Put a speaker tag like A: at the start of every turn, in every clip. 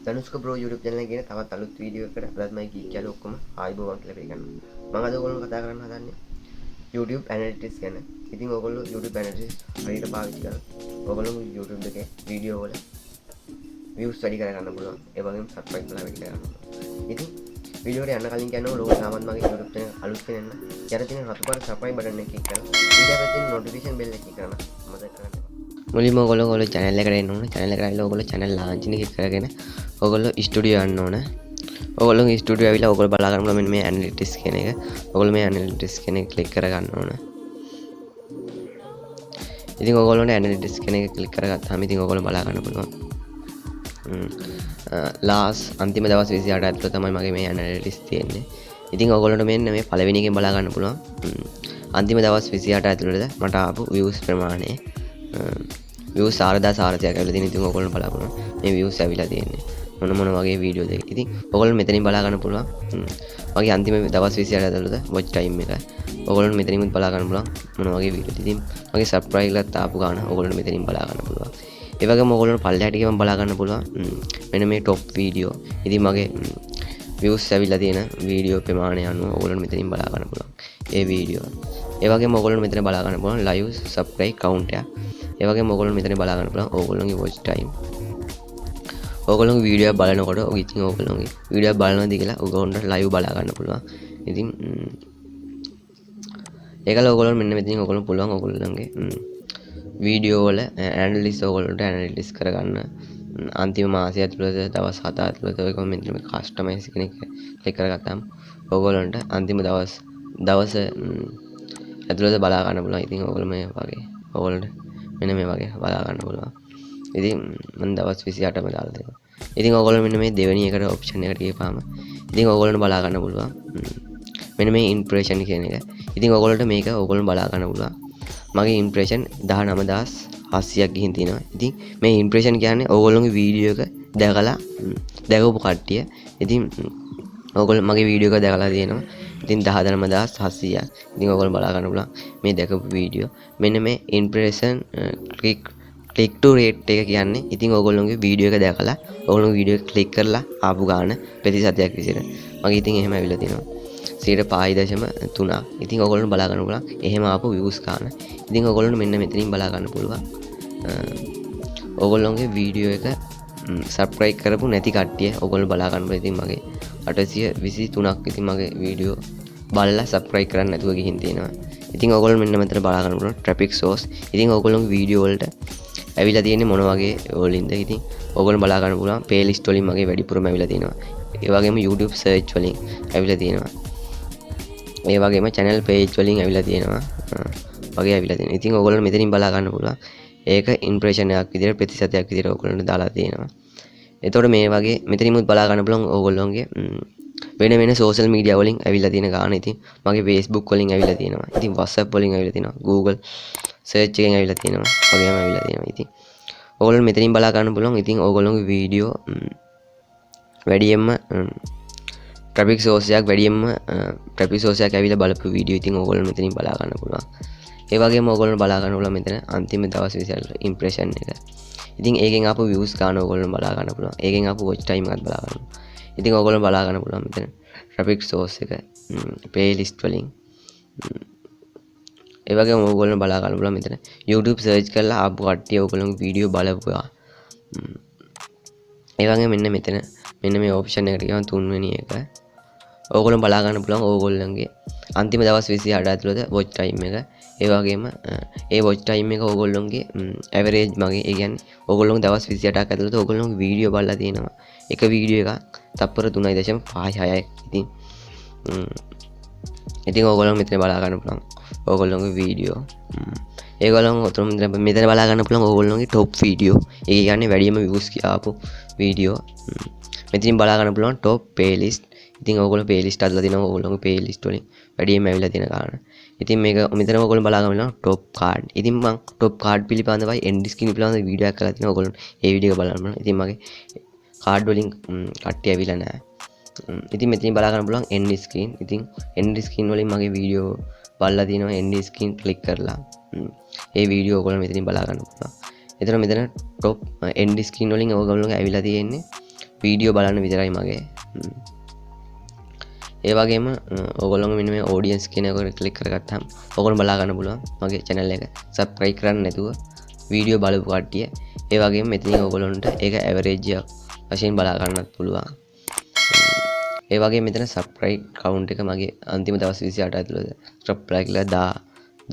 A: Dhanushka bro YouTube channel එකේ තවත් අලුත් වීඩියෝ එකකට අදත් මම කී කියලා ඔක්කොම ආයිබෝවන් කියලා පිළිගන්නවා. මම අද ඔයගොල්ලෝ කතා කරන්න හදන්නේ YouTube analytics ගැන. ඉතින් ඔයගොල්ලෝ YouTube analytics හරියට පාවිච්චි කරලා ඔයගොල්ලෝ YouTube එකේ වීඩියෝ වල views වැඩි කරගන්න පුළුවන්. ඒ වගේම subscribe කරලා වැඩි කරගන්න පුළුවන්. ඉතින් වීඩියෝ එකට යන්න කලින් කියනවා ලෝක සාමාන්‍ය මගේ YouTube channel අලුත් කෙනෙක් නම් යට තියෙන රතු පාට subscribe button එක click කරලා ඊට පස්සේ notification bell එක click කරන්න මතක කරගන්න. මුලින්ම ඔයගොල්ලෝ channel එකට එන්න ඕනේ. channel එකට ඇවිල්ලා ඔයගොල්ලෝ channel launch එක click කරගෙන ඔයගොල්ලෝ ස්ටුඩියෝ යන්න ඕන. ඔයගොල්ලෝ ස්ටුඩියෝ ඇවිල්ලා ඔයගොල්ලෝ බලා ගන්න පුළුවන් මෙන්න මේ ඇනලිටික්ස් කියන එක. ඔයගොල්ලෝ මේ ඇනලිටික්ස් කියන එක ක්ලික් කර ගන්න ඕන. ඉතින් ඔයගොල්ලෝට ඇනලිටික්ස් කියන එක ක්ලික් කරගත්තාම ඉතින් ඔයගොල්ලෝ බලා ගන්න පුළුවන්. අන්තිම දවස් 28 ඇතුළත තමයි මගේ මේ ඇනලිටික්ස් තියෙන්නේ. ඉතින් ඔයගොල්ලන්ට මෙන්න මේ පළවෙනි එකෙන් බලා ගන්න පුළුවන්. අන්තිම දවස් 28 ඇතුළත මට ආපු views ප්‍රමාණය views 4400ක් ඇවිල්ලා තියෙන. ඉතින් ඔයගොල්ලෝ බලා ගන්න මේ views ඇවිල්ලා තියෙන්නේ. මොන වගේ වීඩියෝද එක. ඉතින් ඔයගොල්ලෝ මෙතනින් බලා ගන්න පුළුවන්. මගේ අන්තිම දවස් 28 ඇතුළත watch time එක. ඔයගොල්ලෝ මෙතනින් බලා ගන්න පුළුවන් මොන වගේ වීඩියෝද. ඉතින් මගේ subscribe එකත් ආපු ගාන ඔයගොල්ලෝ මෙතනින් බලා ගන්න පුළුවන්. ඒ වගේම ඔයගොල්ලෝ පල්ලෙහාට ගියම බලා ගන්න පුළුවන්. මෙන්න මේ top වීඩියෝ. ඉතින් මගේ views ඇවිල්ලා තියෙන වීඩියෝ ප්‍රමාණය අනුව ඔයගොල්ලෝ මෙතනින් බලා ගන්න පුළුවන්. ඒ වීඩියෝ. ඒ වගේම ඔයගොල්ලෝ මෙතන බලා ගන්න පුළුවන් live subscribe count එක. ඒ වගේම ඔයගොල්ලෝ මෙතන බලා ගන්න පුළුවන් ඔයගොල්ලෝගේ watch time. ඔයගොල්ලෝගේ වීඩියෝ බලනකොට ඉතින් ඔයගොල්ලෝගේ වීඩියෝ බලනවාද කියලා ඔයගොල්ලන්ට ලයිව් බලා ගන්න පුළුවන්. ඉතින් ඒකල ඔයගොල්ලෝ මෙන්න මෙතනින් ඔයගොල්ලෝ පුළුවන් ඔයගොල්ලන්ගේ වීඩියෝ වල ඇනලිටික්ස් ඔයගොල්ලන්ට ඇනලිටික්ස් කරගන්න. අන්තිම මාසය ඇතුළත දවස් 7 ඇතුළත ඔයගොල්ලෝ මෙතන මේ කස්ටමයිස් කෙනෙක් ක්ලික් කරගත්තාම ඔයගොල්ලන්ට අන්තිම දවස් ඇතුළත බලා ගන්න පුළුවන්. ඉතින් ඔයගොල්ලෝ මේ වගේ ඔයගොල්ලන්ට මෙන්න මේ වගේ බලා ගන්න පුළුවන්. ඉතින් මම දවස් 28ම දාලා දෙනවා. ඉතින් ඔයගොල්ලෝ මෙන්න මේ දෙවෙනි එකට ඔප්ෂන් එකට ගිහපාම ඉතින් ඔයගොල්ලන්ට බලා ගන්න පුළුවන්. මෙන්න මේ ඉම්ප්‍රෙෂන් කියන එක. ඉතින් ඔයගොල්ලන්ට මේක ඔයගොල්ලෝ බලා ගන්න පුළුවන්. මගේ ඉම්ප්‍රෙෂන් 19700ක් ගිහින් තියෙනවා. ඉතින් මේ ඉම්ප්‍රෙෂන් කියන්නේ ඔයගොල්ලෝගේ වීඩියෝ එක දැකපු කට්ටිය. ඉතින් ඔයගොල්ලෝ මගේ වීඩියෝ එක දැකලා තියෙනවා. ඉතින් 19700ක්. ඉතින් ඔයගොල්ලෝ බලා ගන්න පුළුවන් මේ දැකපු වීඩියෝ. මෙන්න මේ ඉම්ප්‍රෙෂන් click to rate එක කියන්නේ ඉතින් ඔයගොල්ලෝගේ වීඩියෝ එක දැකලා ඔයගොල්ලෝගේ වීඩියෝ එක ක්ලික් කරලා ආපු ගාන ප්‍රතිශතයක් විදිහට. මගේ ඉතින් එහෙම ඇවිල්ලා තිනවා 5.3. ඉතින් ඔයගොල්ලෝ බලා ගන්න පුළුවන් එහෙම ආපු views ගාන. ඉතින් ඔයගොල්ලෝ මෙන්න මෙතනින් බලා ගන්න පුළුවන්. ඔයගොල්ලෝගේ වීඩියෝ එක subscribe කරපු නැති කට්ටිය ඔයගොල්ලෝ බලා ගන්න පුළුවන්. ඉතින් මගේ 823ක් ඉතින් මගේ වීඩියෝ බලලා subscribe කරන්න නැතුව ගිහින් තියෙනවා. ඉතින් ඔයගොල්ලෝ මෙන්න මෙතන බලා ගන්න පුළුවන් traffic source. ඉතින් ඔයගොල්ලෝගේ වීඩියෝ වලට ඇවිල්ලා තියෙන්නේ මොන වගේ වලින්ද? ඉතින් ඔයගොල්ලෝ බලා ගන්න පුළුවන් playlist වලින් මගේ වැඩිපුරම ඇවිල්ලා තියෙනවා. ඒ වගේම YouTube search වලින් ඇවිල්ලා තියෙනවා. ඒ වගේම channel page වලින් ඇවිල්ලා තියෙනවා. වගේ ඇවිල්ලා තියෙනවා. ඉතින් ඔයගොල්ලෝ මෙතනින් බලා ගන්න පුළුවන්. ඒක impression එකක් විදිහට ප්‍රතිශතයක් විදිහට ඔයගොල්ලන්ට දාලා තියෙනවා. එතකොට මේ වගේ මෙතනින්මුත් බලා ගන්න පුළුවන් ඔයගොල්ලෝගේ වෙන social media වලින් ඇවිල්ලා තියෙන ගාන. ඉතින් මගේ Facebook වලින් ඇවිල්ලා තියෙනවා. ඉතින් WhatsApp වලින් ඇවිල්ලා තියෙනවා. Google search එකෙන් ඇවිල්ලා තියෙනවා. වගේම ඇවිල්ලා තියෙනවා. ඉතින් ඔයගොල්ලෝ මෙතනින් බලා ගන්න පුළුවන්. ඉතින් ඔයගොල්ලෝගේ වීඩියෝ වැඩියෙන්ම traffic source එකක් ඇවිල්ලා බලපු වීඩියෝ ඉතින් ඔයගොල්ලෝ මෙතනින් බලා ගන්න පුළුවන්. ඒ වගේම ඔයගොල්ලෝ බලා ගන්න පුළුවන් මෙතන අන්තිම දවස් 28 ඉම්ප්‍රෙෂන් එක. ඉතින් ඒකෙන් ආපු views ගන්න ඔයගොල්ලෝ බලා ගන්න පුළුවන්. ඒකෙන් ආපු watch time එකත් බලා ගන්න. ඉතින් ඔයගොල්ලෝ බලා ගන්න පුළුවන් මෙතන traffic source එක playlist වලින්. ඒ වගේම ඔයගොල්ලෝ බලා ගන්න පුළුවන් මෙතන YouTube search කරලා ආපු කට්ටිය ඔයගොල්ලෝගේ වීඩියෝ බලපුවා. ඒ වගේම මෙන්න මේ ඔප්ෂන් එකට ගියම තුන්වෙනි එක. ඔයගොල්ලෝ බලා ගන්න පුළුවන් ඔයගොල්ලන්ගේ අන්තිම දවස් 28 ඇතුළත watch time එක. ඒ වගේම ඒ watch time එක ඔයගොල්ලෝගේ average මගේ ඒ කියන්නේ ඔයගොල්ලෝගේ දවස් 28ක් ඇතුළත ඔයගොල්ලෝගේ වීඩියෝ බලලා තියෙනවා. එක වීඩියෝ එකක් තප්පර 3.56යි. ඉතින් ඔයගොල්ලෝ මෙතන බලා ගන්න පුළුවන් ඔයගොල්ලෝගේ වීඩියෝ. ඒගොල්ලෝ මෙතන බලා ගන්න පුළුවන් ඔයගොල්ලෝගේ top වීඩියෝ. ඒ කියන්නේ වැඩිම views ආපු වීඩියෝ. මෙතනින් බලා ගන්න පුළුවන් top playlist. ඉතින් ඔයගොල්ලෝ playlist අදලා දිනවා ඔයගොල්ලෝගේ playlist වලින් වැඩිම ඇවිල්ලා තියෙන ගාන. ඉතින් මේක මෙතන ඔයගොල්ලෝ බලා ගන්න පුළුවන් top card. ඉතින් මම top card පිළිබඳවයි end screen පිළිබඳව වීඩියෝ එකක් කරලා තිනවා ඔයගොල්ලෝ ඒ වීඩියෝ එක බලන්න පුළුවන්. ඉතින් මගේ card වලින් කට්ටිය ඇවිල්ලා නැහැ. ඉතින් මෙතනින් බලා ගන්න පුළුවන් end screen. ඉතින් end screen වලින් මගේ වීඩියෝ බලලා තිනවා end screen click කරලා. ඒ වීඩියෝ ඔයගොල්ලෝ මෙතනින් බලා ගන්න පුළුවන්. එතන මෙතන top end screen වලින් ඔයගොල්ලෝගේ ඇවිල්ලා තියෙන්නේ වීඩියෝ බලන්න විතරයි මගේ. ඒ වගේම ඔයගොල්ලෝ මෙන්න මේ ඔඩියන්ස් කියන එකට ක්ලික් කරගත්තාම ඔයගොල්ලෝ බලා ගන්න පුළුවන් මගේ channel එක subscribe කරන්න නැතුව වීඩියෝ බලපු කට්ටිය. ඒ වගේම මෙතනින් ඔයගොල්ලන්ට ඒක average එකක් වශයෙන් බලා ගන්නත් පුළුවන්. ඒ වගේ මෙතන subscribe count එක මගේ අන්තිම දවස් 28 ඇතුළත subscribe කියලා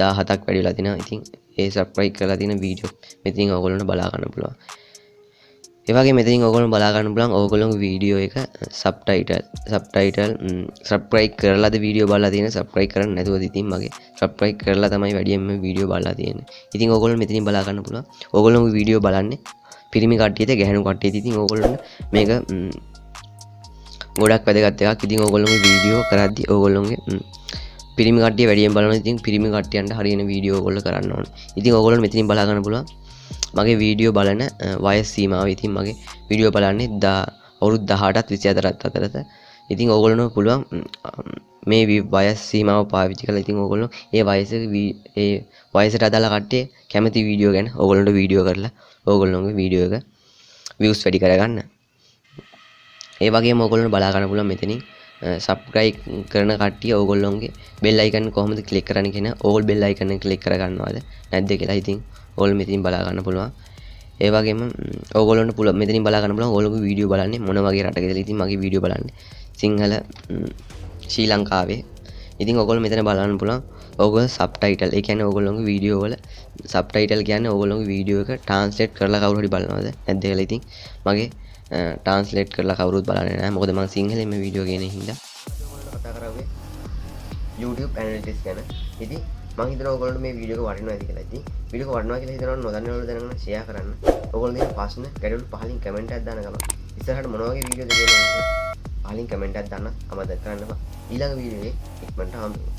A: 17ක් වැඩි වෙලා තිනවා. ඉතින් ඒ subscribe කරලා තියෙන වීඩියෝ මෙතනින් ඔයගොල්ලන්ට බලා ගන්න පුළුවන්. ඒ වගේ මෙතනින් ඔයගොල්ලෝ බලා ගන්න පුළුවන් ඔයගොල්ලෝගේ වීඩියෝ එක subtitle subscribe කරලාද වීඩියෝ බලලා තියෙන subscribe කරන්නේ නැතුවද ඉතින් මගේ subscribe කරලා තමයි වැඩියෙන්ම වීඩියෝ බලලා තියෙන්නේ. ඉතින් ඔයගොල්ලෝ මෙතනින් බලා ගන්න පුළුවන්. ඔයගොල්ලෝගේ වීඩියෝ බලන්නේ පිරිමි කට්ටියද ගැහැණු කට්ටියද ඉතින් ඔයගොල්ලන්ට මේක ගොඩක් වැදගත් එකක්. ඉතින් ඔයගොල්ලෝගේ වීඩියෝ කරද්දි ඔයගොල්ලෝගේ පිරිමි කට්ටිය වැඩියෙන් බලනවා. ඉතින් පිරිමි කට්ටියන්ට හරියන වීඩියෝ ඔයගොල්ලෝ කරන්න ඕනේ. ඉතින් ඔයගොල්ලෝ මෙතනින් බලා ගන්න පුළුවන් මගේ වීඩියෝ බලන වයස් සීමාව. ඉතින් මගේ වීඩියෝ බලන්නේ අවුරුදු 18ත් 24ත් අතරත. ඉතින් ඔයගොල්ලන්ට පුළුවන් මේ වයස් සීමාව පාවිච්චි කරලා ඉතින් ඔයගොල්ලෝ ඒ වයසට අදාළ කට්ටිය කැමති වීඩියෝ ගැන ඔයගොල්ලන්ට වීඩියෝ කරලා ඔයගොල්ලෝගේ වීඩියෝ එක views වැඩි කරගන්න. ඒ වගේම ඔයගොල්ලන්ට බලා ගන්න පුළුවන් මෙතනින් subscribe කරන කට්ටිය ඔයගොල්ලෝගේ bell icon කොහොමද click කරන්නේ කියන all bell icon එක click කරගන්නවද නැද්ද කියලා ඉතින් ඕල් මෙතනින් බලා ගන්න පුළුවන්. ඒ වගේම ඕගොල්ලන්ට පුළුවන් මෙතනින් බලා ගන්න පුළුවන් ඕගොල්ලෝගේ වීඩියෝ බලන්නේ මොන වගේ රටකද. ඉතින් මගේ වීඩියෝ බලන්නේ සිංහල ශ්‍රී ලංකාවේ. ඉතින් ඔයගොල්ලෝ මෙතන බලන්න පුළුවන් ඔයගොල්ලෝ subtitle. ඒ කියන්නේ ඔයගොල්ලෝගේ වීඩියෝ වල subtitle කියන්නේ ඔයගොල්ලෝගේ වීඩියෝ එක translate කරලා කවුරු හරි බලනවද නැද්ද කියලා. ඉතින් මගේ translate කරලා කවුරුත් බලන්නේ නැහැ. මොකද මම සිංහලෙන්ම වීඩියෝ ගේන හින්දා. කතා කරන්නේ YouTube analytics ගැන. ඉතින් මම හිතනවා ඔයගොල්ලන්ට මේ වීඩියෝ එක වටිනවා ඇති කියලා. ඉතින් වීඩියෝ එක වටිනවා කියලා හිතනවනම් නොදන්නවල දැනගන්න ෂෙයා කරන්න. ඔයගොල්ලෝ දෙන ප්‍රශ්න ගැටලු පහලින් කමෙන්ට් එකක් දාන්න ගමන් ඉස්සරහට මොන වගේ වීඩියෝද කියලා පහලින් කමෙන්ට් එකක් දාන්න අමතක කරන්න එපා. ඊළඟ වීඩියෝ එකේ ඉක්මනට හම්බෙමු.